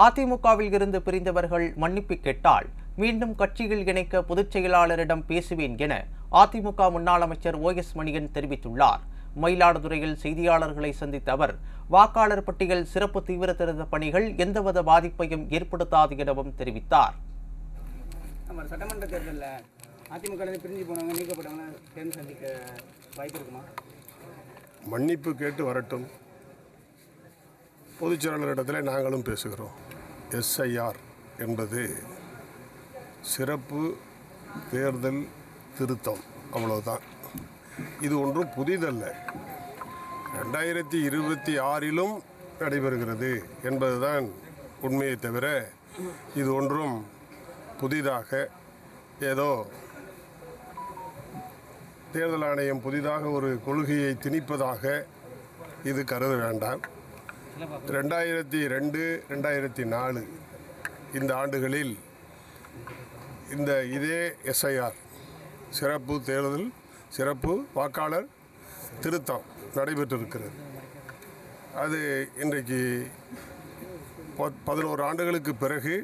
அதிமுகவில் இருந்து பிரிந்தவர்கள் மன்னிப்பு கேட்டால் மீண்டும் கட்சியில் இணைக்க பொதுச் செயலாளரிடம் பேசுவேன் என அதிமுக முன்னாள் அமைச்சர் OS மணியன் தெரிவித்துள்ளார். மயிலாடுதுறையில் செய்தியாளர்களை சந்தித்த அவர், வாக்காளர் பட்டியல் சிறப்பு தீவிர திருத்த பணிகள் எந்தவித பாதிப்பையும் ஏற்படுத்தாது எனவும் தெரிவித்தார். சட்டமன்ற தேர்தலில் அதிமுக பிரிஞ்சு போனவங்க நீக்கப்பட்டவங்க தேர்ந்து சந்திக்க வாய்ப்பு இருக்குமா? மன்னிப்பு கேட்டு வரட்டும். பொதுச் செயலாளரிடத்தில் நாங்களும் பேசுகிறோம். SIR என்பது சிறப்பு தேர்தல் திருத்தம், அவ்வளவுதான். இது ஒன்றும் புதிதல்ல. 2026 நடைபெறுகிறது என்பதுதான் உண்மையை தவிர இது ஒன்றும் புதிதாக ஏதோ தேர்தல் ஆணையம் புதிதாக ஒரு கொள்கையை திணிப்பதாக இது கருத வேண்டாம். 2002, 2004 இந்த ஆண்டுகளில் இதே SIR சிறப்பு வாக்காளர் திருத்தம் நடைபெற்றிருக்கிறது. அது இன்றைக்கு 11 ஆண்டுகளுக்கு பிறகு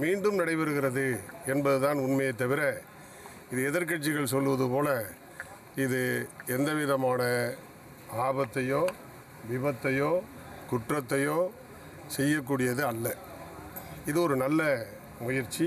மீண்டும் நடைபெறுகிறது என்பதுதான் உண்மையை தவிர இது எதிர்க்கட்சிகள் சொல்வது போல இது எந்தவிதமான ஆபத்தையோ விபத்தையோ குற்றத்தையோ செய்யக்கூடியது அல்ல. இது ஒரு நல்ல முயற்சி.